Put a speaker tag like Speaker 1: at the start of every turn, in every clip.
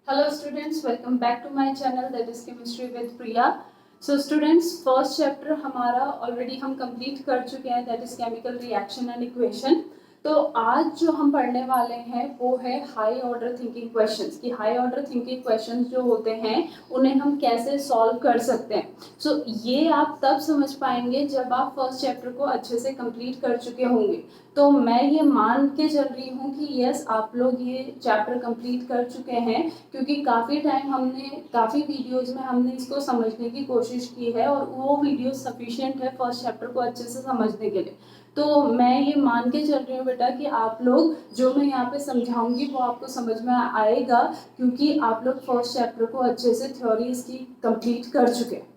Speaker 1: Hello students, welcome back to my channel that is Chemistry with Priya. So students, first chapter हमारा already हम complete कर चुके हैं, that is chemical reaction and equation. तो आज जो हम पढ़ने वाले हैं वो है हाई ऑर्डर थिंकिंग क्वेश्चंस कि हाई ऑर्डर थिंकिंग क्वेश्चंस जो होते हैं उन्हें हम कैसे सॉल्व कर सकते हैं. सो ये आप तब समझ पाएंगे जब आप फर्स्ट चैप्टर को अच्छे से कंप्लीट कर चुके होंगे. तो मैं ये मान के चल रही हूँ कि यस आप लोग ये चैप्टर कंप्लीट कर चुके हैं, क्योंकि काफ़ी टाइम हमने काफ़ी वीडियोज़ में हमने इसको समझने की कोशिश की है और वो वीडियो सफिशिएंट है फर्स्ट चैप्टर को अच्छे से समझने के लिए. तो मैं ये मान के चल रही हूँ बेटा कि आप लोग जो मैं यहाँ पे समझाऊंगी वो आपको समझ में आएगा, क्योंकि आप लोग फर्स्ट चैप्टर को अच्छे से थ्योरी इसकी कंप्लीट कर चुके हैं.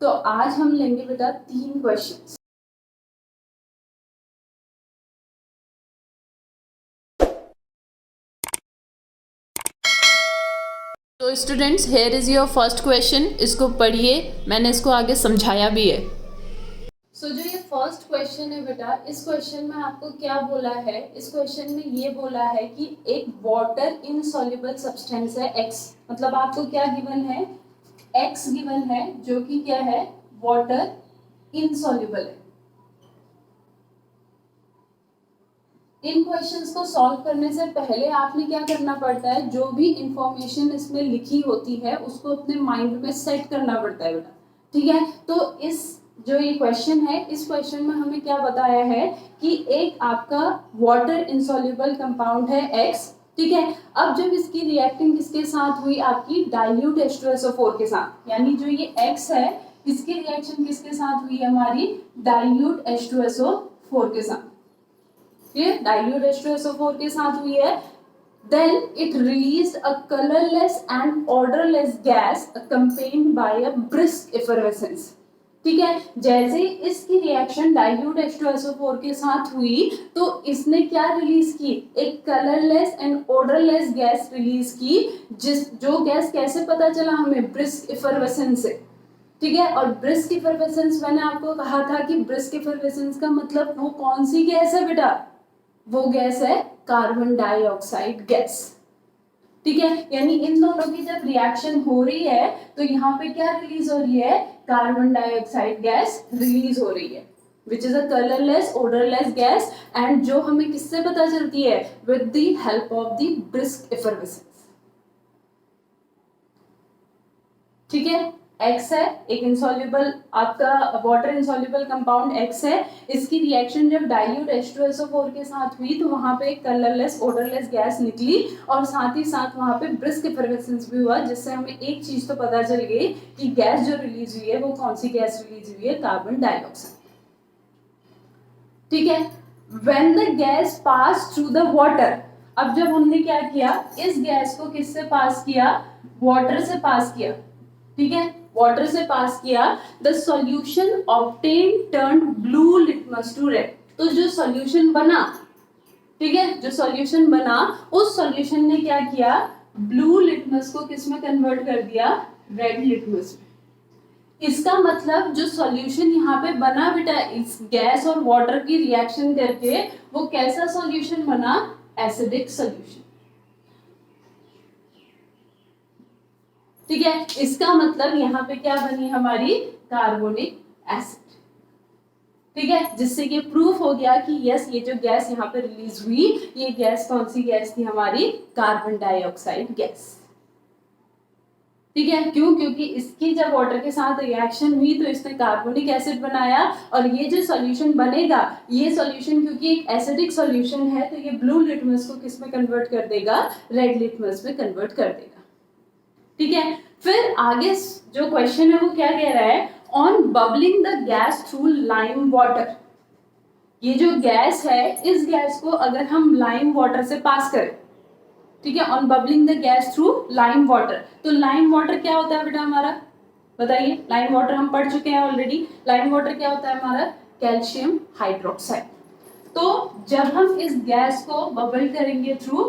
Speaker 1: तो आज हम लेंगे बेटा 3 क्वेश्चंस. तो students, here is your first question. इसको पढ़िए, मैंने इसको आगे समझाया भी है. सो जो ये फर्स्ट क्वेश्चन है बेटा, इस क्वेश्चन में आपको क्या बोला है? इस क्वेश्चन में ये बोला है कि एक वाटर इनसॉल्युबल सब्सटेंस है X. मतलब आपको क्या गिवन है? X गिवन है, जो कि क्या है? वाटर इनसॉल्युबल है. इन क्वेश्चंस को सॉल्व करने से पहले आपने क्या करना पड़ता है? जो भी इंफॉर्मेशन इसमें लिखी होती है उसको अपने माइंड में सेट करना पड़ता है बेटा. ठीक है. तो इस जो ये क्वेश्चन है, इस क्वेश्चन में हमें क्या बताया है कि एक आपका वाटर इनसॉल्युबल कंपाउंड है X. ठीक है. अब जब इसकी रिएक्टिंग किसके साथ हुई? आपकी डाइल्यूट H2SO4 के साथ. यानी जो ये X है इसकी रिएक्शन किसके साथ हुई है? हमारी डाइल्यूट H2SO4 के साथ. ये डाइल्यूट H2SO4 के साथ हुई है. Then it released a colorless and odorless gas accompanied by a brisk effervescence. ठीक है. जैसे इसकी रिएक्शन डाइल्यूट H2SO4 के साथ हुई तो इसने क्या रिलीज की? एक colourless and odourless gas release की. जो गैस कैसे पता चला हमें? ब्रिस्क इफरवेसेंस से. ठीक है. और ब्रिस्क इफरवेसेंस मैंने आपको कहा था कि ब्रिस्क इफरवेसेंस का मतलब वो कौन सी गैस है बेटा? वो गैस है कार्बन डाइऑक्साइड गैस. ठीक है. यानी इन दोनों की जब रिएक्शन हो रही है तो यहाँ पे क्या रिलीज हो रही है? कार्बन डाइऑक्साइड गैस रिलीज हो रही है, which is a colourless odourless gas. And जो हमें किससे पता चलती है? With the help of the brisk effervescence. ठीक है. X है एक इंसॉल्युबल, आपका वाटर इंसॉल्युबल कंपाउंड X है. इसकी रिएक्शन जब डाइल्यूट H2SO4 के साथ हुई तो वहां पे एक कलरलेस ओडरलेस गैस निकली और साथ ही साथ वहां पे ब्रिस्क एफरवेसेंस भी हुआ, जिससे हमें एक चीज तो पता चल गई कि गैस जो रिलीज हुई है वो कौन सी गैस रिलीज हुई है? Carbon dioxide. ठीक है. When the gas pass through the water. अब जब हमने क्या किया? इस गैस को किससे पास किया? वाटर से पास किया. ठीक है. वाटर से पास किया. The solution obtain turn blue litmus to red. तो जो सॉल्यूशन बना, ठीक है, जो सॉल्यूशन बना उस सॉल्यूशन ने क्या किया? ब्लू लिटमस को किस में कन्वर्ट कर दिया? रेड लिटमस में. इसका मतलब जो सॉल्यूशन यहाँ पे बना बेटा इस गैस और वाटर की रिएक्शन करके, वो कैसा सॉल्यूशन बना? Acidic solution. ठीक है. इसका मतलब यहाँ पे क्या बनी? हमारी कार्बोनिक एसिड. ठीक है. जिससे ये प्रूफ हो गया कि यस ये जो गैस यहाँ पे रिलीज हुई ये गैस कौन सी गैस थी? हमारी कार्बन डाइऑक्साइड गैस. ठीक है. क्यों? क्योंकि इसकी जब वाटर के साथ रिएक्शन हुई तो इसने कार्बोनिक एसिड बनाया और ये जो सॉल्यूशन बनेगा, ये सॉल्यूशन क्योंकि एक एसिडिक सॉल्यूशन है तो ये ब्लू लिटमस को किस में कन्वर्ट कर देगा? रेड लिटमस में कन्वर्ट कर देगा. ठीक है. फिर आगे जो क्वेश्चन है वो क्या कह रहा है? On bubbling the gas through lime water. ये जो गैस है इस गैस को अगर हम लाइम वाटर से पास करें, ठीक है, on bubbling the gas through lime water. तो लाइम वाटर क्या होता है बेटा हमारा? बताइए. लाइम वाटर हम पढ़ चुके हैं ऑलरेडी. लाइम वाटर क्या होता है हमारा? Calcium hydroxide. तो जब हम इस गैस को बबल करेंगे through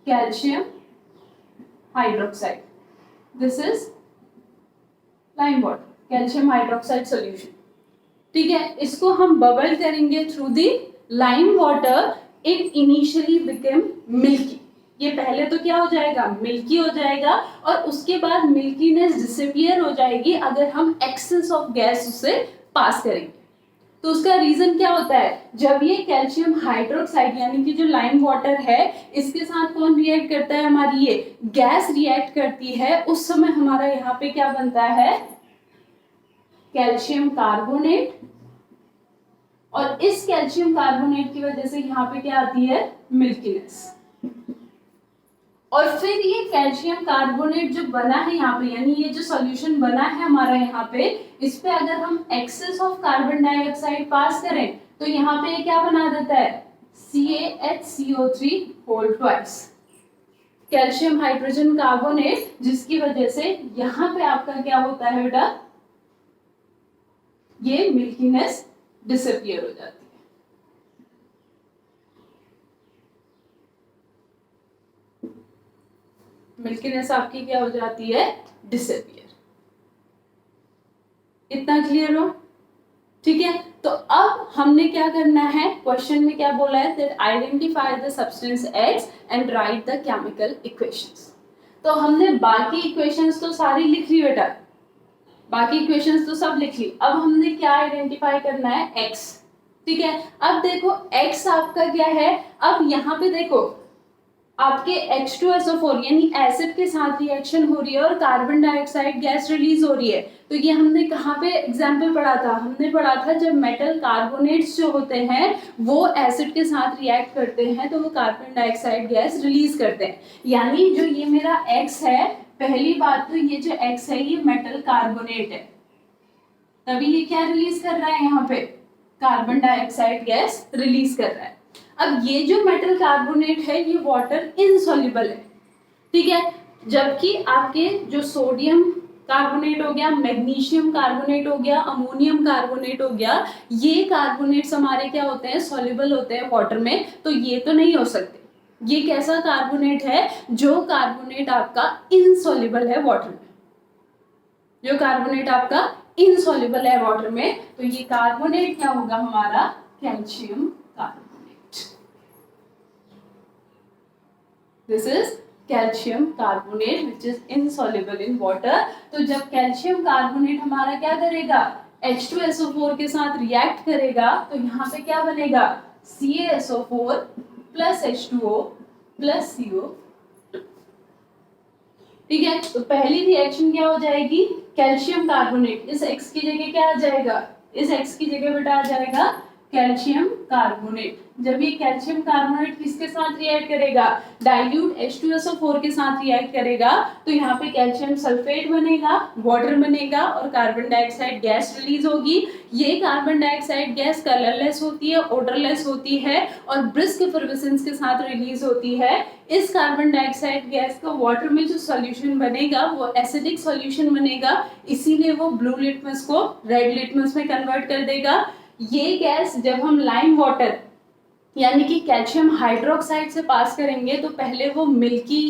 Speaker 1: calcium hydroxide, this is lime water, calcium hydroxide solution. ठीक है. इसको हम बबल करेंगे through the lime water. It initially became milky. ये पहले तो क्या हो जाएगा, मिल्की हो जाएगा, और उसके बाद मिल्कीनेस डिसअपियर हो जाएगी अगर हम एक्सेस ऑफ गैस उससे पास करेंगे। तो उसका रीजन क्या होता है, जब ये कैल्शियम हाइड्रोक्साइड यानी कि जो लाइम वाटर है इसके साथ कौन रिएक्ट करता है, हमारी ये गैस रिएक्ट करती है, उस समय हमारा यहाँ पे क्या बनता है, कैल्शियम कार्बोनेट, और इस कैल्शियम कार्बोनेट की वजह से यहाँ पे क्या आती है, मिल्कीनेस। और फिर ये कैल्शियम कार्बोनेट जो बना है यहाँ पे, यानी ये जो सॉल्यूशन बना है हमारा यहाँ पे, इस पे अगर हम excess of carbon dioxide pass करें तो यहाँ पे क्या बना देता है, CaHCO3 whole twice, calcium hydrogen carbonate, जिसकी वजह से यहाँ पे आपका क्या होता है बेटा, ये मिल्कीनेस डिसअपियर हो जाती है। मिल्कीनेस आपकी क्या हो जाती है, डिसअपियर। इतना क्लियर हो, ठीक है। तो अब हमने क्या करना है, क्वेश्चन में क्या बोला है, that identify the substance X and right the chemical equations. तो हमने बाकी इक्वेशंस तो सारी लिख ली बेटा, बाकी इक्वेशंस तो सब लिख ली। अब हमने क्या आइडेंटिफाई करना है, X, ठीक है। अब देखो X आपका क्या है, अब यहाँ पे देखो आपके H2SO4 यानी एसिड के साथ रिएक्शन हो रही है और कार्बन डाइऑक्साइड गैस रिलीज हो रही है। तो ये हमने कहाँ पे एग्जाम्पल पढ़ा था, हमने पढ़ा था जब मेटल कार्बोनेट्स जो होते हैं वो एसिड के साथ रिएक्ट करते हैं तो वो कार्बन डाइऑक्साइड गैस रिलीज करते हैं। यानी जो ये मेरा X है, पहली बात तो ये जो X है ये मेटल कार्बोनेट है, तभी ये क्या रिलीज कर रहा है, यहाँ पे कार्बन डाइऑक्साइड गैस रिलीज कर रहा है। अब ये जो मेटल कार्बोनेट है ये वाटर इनसॉल्युबल है, ठीक है, जबकि आपके जो सोडियम कार्बोनेट हो गया, मैग्नीशियम कार्बोनेट हो गया, अमोनियम कार्बोनेट हो गया, ये कार्बोनेट्स हमारे क्या होते हैं, सॉल्युबल होते हैं वाटर में, तो ये तो नहीं हो सकते। ये कैसा कार्बोनेट है, जो कार्बोनेट आपका इनसॉल्युबल है वाटर में, जो कार्बोनेट आपका इनसॉल्युबल है वाटर में, तो ये कार्बोनेट क्या होगा हमारा, calcium carbonate. This is calcium carbonate which is insoluble in water। तो जब कैल्शियम कार्बोनेट हमारा क्या करेगा, H2SO4 के साथ रिएक्ट करेगा तो यहाँ पे क्या बनेगा, CaSO4 plus H2O plus CO, ठीक है। तो पहली रिएक्शन क्या हो जाएगी, कैल्शियम कार्बोनेट, इस X की जगह क्या आ जाएगा, इस X की जगह बेटा आ जाएगा कैल्शियम कार्बोनेट। जब ये कैल्शियम कार्बोनेट किसके साथ रिएक्ट करेगा, डाइल्यूट H2SO4 के साथ रिएक्ट करेगा तो यहाँ पे कैल्शियम सल्फेट बनेगा, वाटर बनेगा और कार्बन डाइऑक्साइड गैस रिलीज होगी। ये कार्बन डाइऑक्साइड गैस कलरलेस होती है, ओडरलेस होती है और ब्रिस्क एफर्वेसेंस के साथ रिलीज होती है। इस कार्बन डाइऑक्साइड गैस का वाटर में जो सॉल्यूशन बनेगा वो एसिडिक सॉल्यूशन बनेगा, इसीलिए वो ब्लू लिटमस को रेड लिटमस में कन्वर्ट कर देगा। ये गैस जब हम लाइम वाटर यानी कि कैल्शियम हाइड्रोक्साइड से पास करेंगे तो पहले वो मिल्की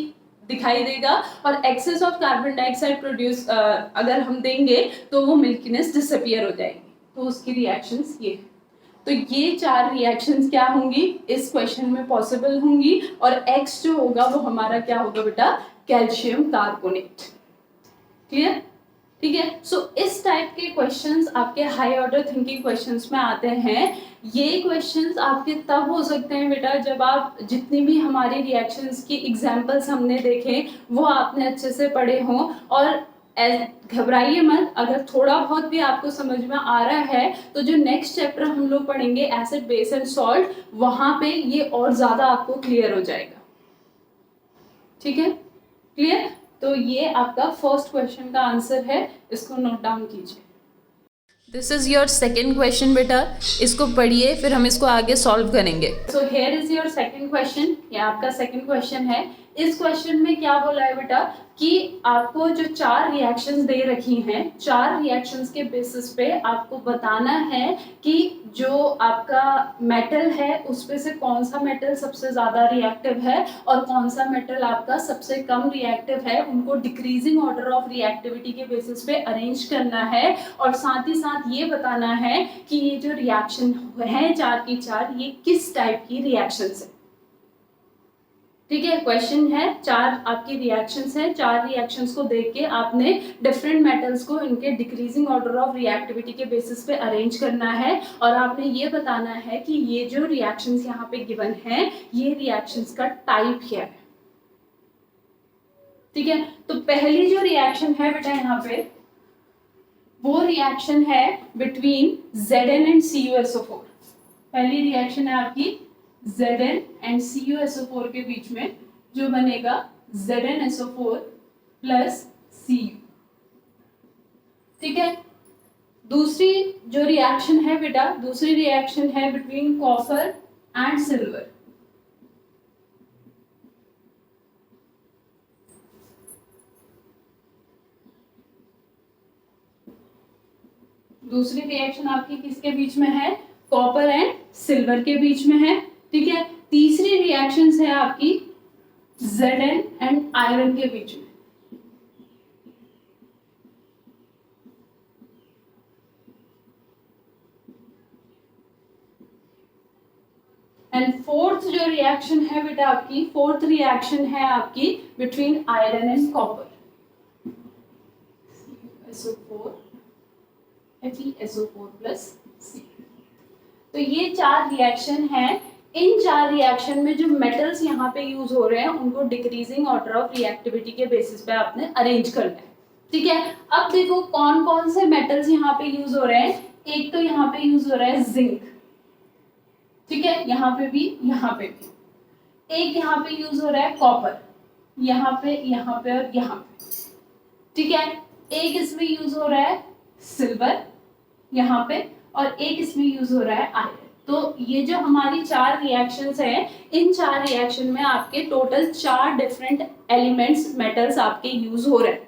Speaker 1: दिखाई देगा और excess of carbon dioxide produce अगर हम देंगे तो वो मिल्कीनेस डिसअपियर हो जाएगी। तो उसकी रिएक्शंस ये, तो ये 4 रिएक्शंस क्या होंगी इस क्वेश्चन में पॉसिबल होंगी और X जो होगा वो हमारा क्या होगा बेटा, कैल्शियम कार्बोनेट। क्लियर, ठीक है। सो इस टाइप के क्वेश्चंस आपके हाई ऑर्डर थिंकिंग क्वेश्चंस में आते हैं। ये क्वेश्चंस आपके तब हो सकते हैं बेटा जब आप जितनी भी हमारी रिएक्शंस की एग्जांपल्स हमने देखे वो आपने अच्छे से पढ़े हों। और घबराइए मत, अगर थोड़ा बहुत भी आपको समझ में आ रहा है तो जो नेक्स्ट चैप्टर हम लोग पढ़ेंगे एसिड बेस एंड सॉल्ट, वहां पे ये और ज्यादा आपको क्लियर हो जाएगा। ठीक है, क्लियर। तो ये आपका फर्स्ट क्वेश्चन का आंसर है, इसको नोट डाउन कीजिए।
Speaker 2: This is your second question बेटा, इसको पढ़िए फिर हम इसको आगे सॉल्व करेंगे।
Speaker 1: सो here is your second question, ये आपका सेकेंड क्वेश्चन है। इस क्वेश्चन में क्या बोला है बेटा कि आपको जो 4 रिएक्शंस दे रखी हैं, 4 रिएक्शंस के बेसिस पे आपको बताना है कि जो आपका मेटल है उसपे से कौन सा मेटल सबसे ज़्यादा रिएक्टिव है और कौन सा मेटल आपका सबसे कम रिएक्टिव है। उनको डिक्रीजिंग ऑर्डर ऑफ रिएक्टिविटी के बेसिस पे अरेंज करना है और साथ ही साथ ये बताना है कि ये जो रिएक्शन है 4 की 4 ये किस टाइप की रिएक्शंस है। ठीक है, क्वेश्चन है 4 आपकी रिएक्शंस हैं, 4 रिएक्शंस को देख के आपने डिफरेंट मेटल्स को इनके डिक्रीजिंग ऑर्डर ऑफ रिएक्टिविटी के बेसिस पे अरेंज करना है और आपने ये बताना है कि ये जो रिएक्शंस यहाँ पे गिवन है ये रिएक्शंस का टाइप क्या है। ठीक है, तो पहली जो रिएक्शन है बेटा यहाँ पे वो रिएक्शन है बिटवीन Zn एंड CuSO4। पहली रिएक्शन है आपकी Zn एंड CuSO4 के बीच में जो बनेगा ZnSO4 प्लस Cu। ठीक है, दूसरी जो रिएक्शन है बेटा, दूसरी रिएक्शन है बिटवीन कॉपर एंड सिल्वर। दूसरी रिएक्शन आपकी किसके बीच में है? कॉपर एंड सिल्वर के बीच में है। ठीक है, तीसरी रिएक्शन है आपकी Zn एंड आयरन के बीच में। एंड फोर्थ जो रिएक्शन है बेटा आपकी, फोर्थ रिएक्शन है आपकी between iron and copper, SO4 FeSO4 plus C। तो ये 4 रिएक्शन है। इन 4 रिएक्शन में जो मेटल्स यहाँ पे यूज हो रहे हैं उनको डिक्रीजिंग ऑर्डर ऑफ रिएक्टिविटी के बेसिस पे आपने अरेंज करना है। ठीक है, अब देखो कौन कौन से मेटल्स यहाँ पे यूज हो रहे हैं। एक तो यहाँ पे यूज हो रहा है जिंक। ठीक है, यहाँ पे भी, यहाँ पे भी। एक यहाँ पे यूज हो रहा है कॉपर, यहाँ पे और यहाँ पे। ठीक है, एक इसमें यूज हो रहा है सिल्वर यहाँ पे और एक इसमें यूज हो रहा है आयरन। तो ये जो हमारी 4 रिएक्शंस हैं, इन 4 रिएक्शन में आपके टोटल 4 डिफरेंट एलिमेंट्स मेटल्स आपके यूज हो रहे हैं।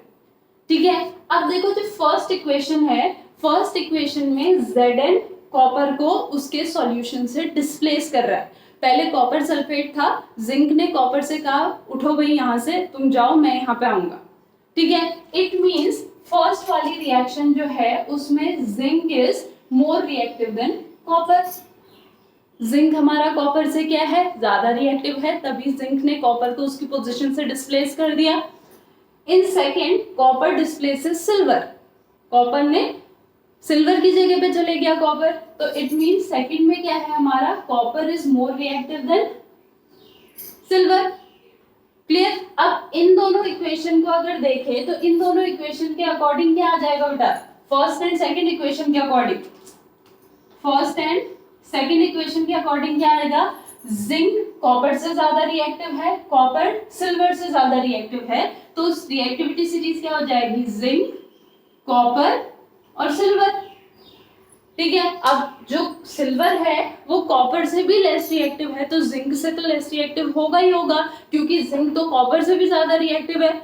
Speaker 1: ठीक है, अब देखो जो फर्स्ट इक्वेशन है, फर्स्ट इक्वेशन में Zn कॉपर को उसके सॉल्यूशन से डिस्प्लेस कर रहा है। पहले कॉपर सल्फेट था, जिंक ने कॉपर से कहा उठो भाई यहाँ से, तुम जाओ मैं यहाँ पे आऊंगा। ठीक है, इट मींस फर्स्ट वाली रिएक्शन जो है उसमें zinc is more reactive than copper. Zinc हमारा कॉपर से क्या है, ज्यादा रिएक्टिव है, तभी जिंक ने कॉपर को उसकी पोजीशन से डिस्प्लेस कर दिया। In second copper displaces silver, copper ने सिल्वर की जगह पे चले गया कॉपर, तो इट मीन सेकेंड में क्या है हमारा, copper is more reactive than silver. Clear. अब इन दोनों इक्वेशन को अगर देखें तो इन दोनों इक्वेशन के अकॉर्डिंग क्या आ जाएगा बेटा, फर्स्ट एंड सेकंड इक्वेशन के according, first and second equation के अकॉर्डिंग क्या आएगा, जिंक कॉपर से ज्यादा रिएक्टिव है, कॉपर सिल्वर से ज्यादा रिएक्टिव है, तो उस रिएक्टिविटी सीरीज क्या हो जाएगी, जिंक कॉपर और सिल्वर। ठीक है, अब जो सिल्वर है वो कॉपर से भी लेस रिएक्टिव है, तो जिंक से तो लेस रिएक्टिव होगा ही होगा, क्योंकि जिंक तो कॉपर से भी ज्यादा रिएक्टिव है।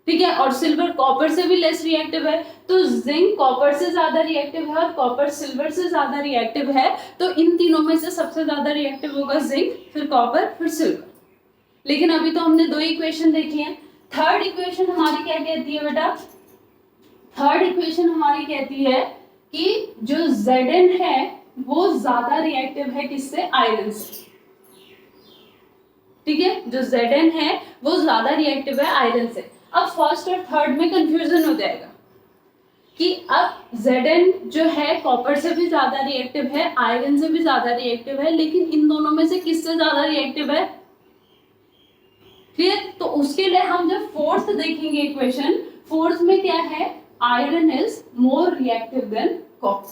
Speaker 1: ठीक है, और सिल्वर कॉपर से भी लेस रिएक्टिव है, तो जिंक कॉपर से ज्यादा रिएक्टिव है और कॉपर सिल्वर से ज्यादा रिएक्टिव है, तो इन तीनों में से सबसे ज्यादा रिएक्टिव होगा जिंक, फिर कॉपर, फिर सिल्वर। लेकिन अभी तो हमने 2 इक्वेशन देखी है। थर्ड इक्वेशन हमारी क्या कहती है बेटा, थर्ड इक्वेशन हमारी कहती है कि जो Zn है वो ज्यादा रिएक्टिव है किससे, आयरन से। ठीक है, जो Zn है वो ज्यादा रिएक्टिव है आयरन से। अब फर्स्ट और थर्ड में कंफ्यूजन हो जाएगा कि अब Zn जो है कॉपर से भी ज्यादा रिएक्टिव है, आयरन से भी ज्यादा रिएक्टिव है, लेकिन इन दोनों में से किससे ज्यादा रिएक्टिव है। क्लियर। तो उसके लिए हम जब फोर्थ देखेंगे इक्वेशन, फोर्थ में क्या है, iron is more reactive than copper,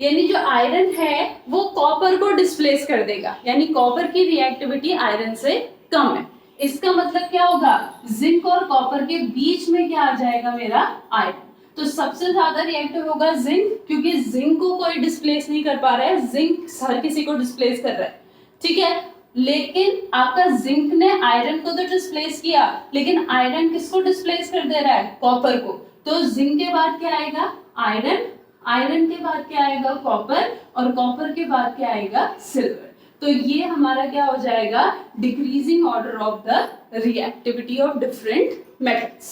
Speaker 1: यानी जो आयरन है वो कॉपर को डिस्प्लेस कर देगा, यानी कॉपर की रिएक्टिविटी आयरन से कम है। इसका मतलब क्या होगा, जिंक और कॉपर के बीच में क्या आ जाएगा मेरा, आयरन। तो सबसे ज्यादा रिएक्टिव होगा जिंक, क्योंकि जिंक को कोई डिस्प्लेस नहीं कर पा रहा है, जिंक हर किसी को डिस्प्लेस कर रहा है। ठीक है, लेकिन आपका जिंक ने आयरन को तो डिस्प्लेस किया, लेकिन आयरन किसको डिस्प्लेस कर दे रहा है, कॉपर को। तो जिंक के बाद क्या आएगा, आयरन, आयरन के बाद क्या आएगा, कॉपर, और कॉपर के बाद क्या आएगा, सिल्वर। तो ये हमारा क्या हो जाएगा, decreasing order of the reactivity of different metals.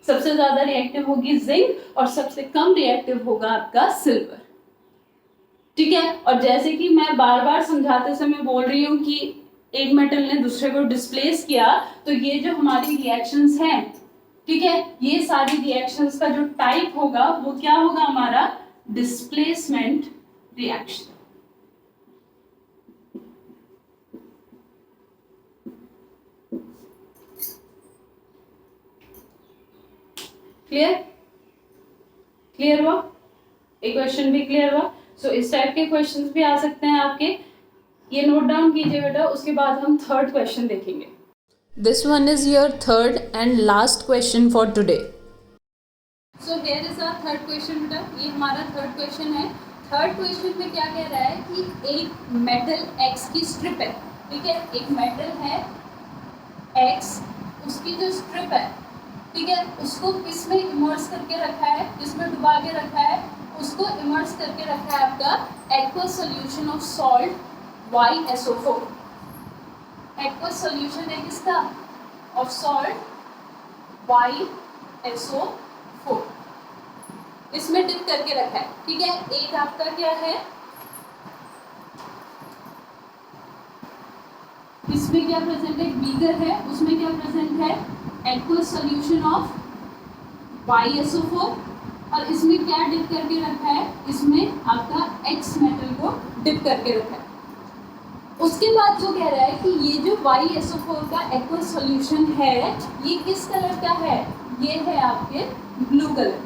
Speaker 1: सबसे ज्यादा रिएक्टिव होगी जिंक और सबसे कम रिएक्टिव होगा आपका सिल्वर। ठीक है, और जैसे कि मैं बार बार समझाते समय बोल रही हूँ कि एक मेटल ने दूसरे को डिस्प्लेस किया, तो ये जो हमारी रिएक्शंस हैं, ठीक है, ये सारी रिएक्शंस का जो टाइप होगा वो क्या होगा हमारा, डिस्प्लेसमेंट रिएक्शन। क्लियर? क्लियर हुआ? एक क्वेश्चन भी क्लियर हुआ? सो इस टाइप के क्वेश्चंस भी आ सकते हैं आपके, ये नोट डाउन कीजिए बेटा। उसके बाद हम थर्ड क्वेश्चन देखेंगे।
Speaker 2: This one is your third and last question for today.
Speaker 1: So here is our third question बेटा, ये हमारा थर्ड क्वेश्चन है। थर्ड क्वेश्चन में क्या कह रहा है कि एक मेटल एक्स की स्ट्रिप है, ठीक है, एक मेटल है एक्स, उसकी जो स्ट्रिप है, ठीक है, उसको किस में इमर्स करके रखा है, किस में डुबा के रखा है, उसको इमर्स करके रखा है आपका aqueous solution of salt YSO4। Aqueous solution है किसका, ऑफ सॉल्ट YSO4, इसमें डिप करके रखा है, ठीक है। एक आपका क्या है, इसमें क्या प्रेजेंट है, बीकर है, उसमें क्या प्रेजेंट है, एक्वस सॉल्यूशन ऑफ YSO4, और इसमें क्या डिप करके रखा है, इसमें आपका X मेटल को डिप करके रखा है। उसके बाद जो कह रहा है कि ये जो YSO4 का एक्वस सॉल्यूशन है ये किस कलर का है, ये है आपके ब्लू कलर,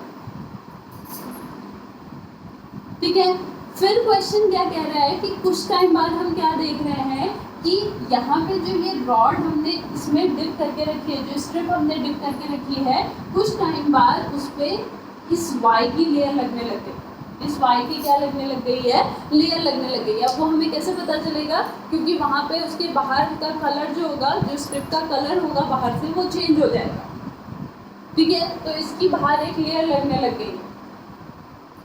Speaker 1: ठीक है। फिर क्वेश्चन क्या कह रहा है कि कुछ टाइम बाद हम क्या देख रहे हैं कि यहाँ पे जो ये रॉड हमने इसमें डिप करके रखी है, जो स्ट्रिप हमने डिप करके रखी है, कुछ टाइम बाद उस पर इस Y की लेयर लगने लग गई, इस Y की क्या लगने लग गई है, लेयर लगने लग गई है। अब वो हमें कैसे पता चलेगा, क्योंकि वहाँ पे उसके बाहर का कलर जो होगा, जो स्ट्रिप का कलर होगा बाहर से, वो चेंज हो जाएगा, ठीक है। तो इसकी बाहर एक लेयर लगने लग गई,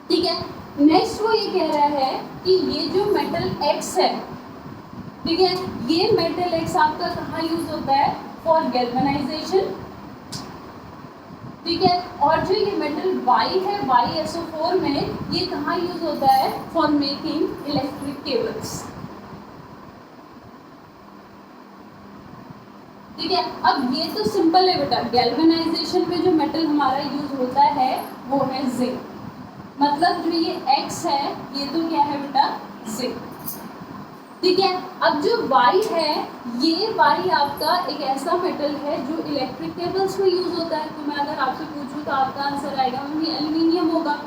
Speaker 1: ठीक है। नेक्स्ट वो ये कह रहा है कि ये जो मेटल X है, ठीक है, ये मेटल X आपका कहाँ यूज होता है, फॉर गैल्वेनाइजेशन, ठीक है। और जो ये मेटल Y है YSO4 में, ये कहाँ यूज होता है, फॉर मेकिंग इलेक्ट्रिक केबल्स, ठीक है। अब ये तो सिंपल है बेटा, गैल्वेनाइजेशन में जो मेटल हमारा यूज होता है वो है जिंक, मतलब जो ये X है ये तो क्या है बेटा, जिंक, ठीक है। अब जो Y है, ये Y आपका एक ऐसा मेटल है जो इलेक्ट्रिक केबल्स में यूज होता है। तो मैं अगर आपसे पूछूं तो आपका आंसर आएगा मम्मी एल्यूमिनियम होगा,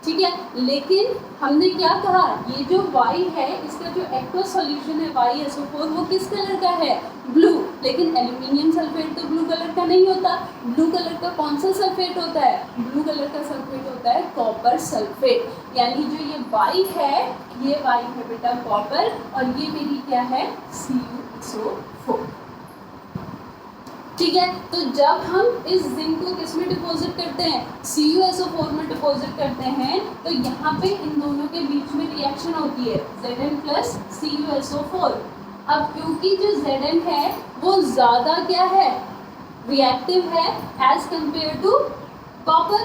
Speaker 1: ठीक है। लेकिन हमने क्या कहा, ये जो Y है इसका जो एक्वस सॉल्यूशन है YSO4 वो किस कलर का है, ब्लू, लेकिन एल्यूमिनियम सल्फेट तो ब्लू कलर का नहीं होता। ब्लू कलर का कौन सा सल्फेट होता है, ब्लू कलर का सल्फेट होता है कॉपर सल्फेट, यानी जो ये Y है, ये Y है बेटा कॉपर, और ये मेरी क्या है, CuSO4, ठीक है। तो जब हम इस जिंक को किस में डिपॉजिट करते हैं, CuSO4 में डिपॉजिट करते हैं, तो यहाँ पे इन दोनों के बीच में रिएक्शन होती है Zn प्लस CuSO4। अब क्योंकि जो Zn है वो ज़्यादा क्या है, रिएक्टिव है एज कंपेयर टू कॉपर,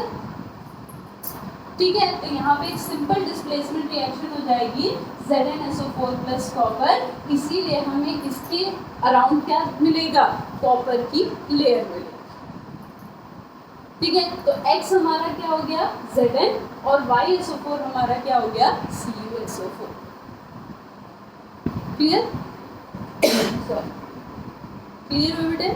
Speaker 1: ठीक है। तो यहाँ पे एक सिंपल डिस्प्लेसमेंट रिएक्शन हो जाएगी ZnSO4 प्लस कॉपर, इसीलिए हमें इसके अराउंड क्या मिलेगा, कॉपर की लेयर मिलेगी, ठीक है। तो X हमारा क्या हो गया, Zn, और YSO4 हमारा क्या हो गया, CuSO4, क्लियर? क्लियर हुए बेटे,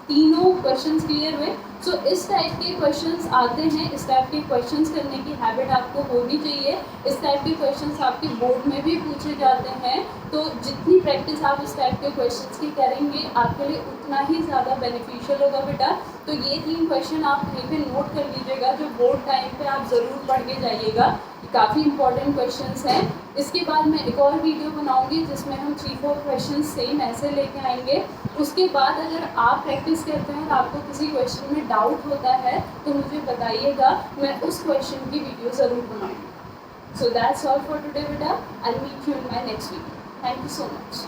Speaker 1: तीनों क्वेश्चंस क्लियर हुए। सो इस टाइप के क्वेश्चंस आते हैं, इस टाइप के क्वेश्चंस करने की हैबिट आपको होनी चाहिए। इस टाइप के क्वेश्चंस आपके बोर्ड में भी पूछे जाते हैं, तो जितनी प्रैक्टिस आप इस टाइप के क्वेश्चंस की करेंगे आपके लिए उतना ही ज़्यादा बेनिफिशियल होगा बेटा। तो ये 3 क्वेश्चन आप कहीं पे नोट कर लीजिएगा, जो बोर्ड टाइम पे आप ज़रूर पढ़ के जाइएगा, काफ़ी इंपॉर्टेंट क्वेश्चंस हैं। इसके बाद मैं एक और वीडियो बनाऊंगी जिसमें हम 3-4 क्वेश्चन सेम ऐसे लेके आएंगे। उसके बाद अगर आप प्रैक्टिस करते हैं और आपको किसी क्वेश्चन में डाउट होता है तो मुझे बताइएगा, मैं उस क्वेश्चन की वीडियो ज़रूर बनाऊंगी। So that's all for today बेटा, I will meet you in my next video. Thank you so much.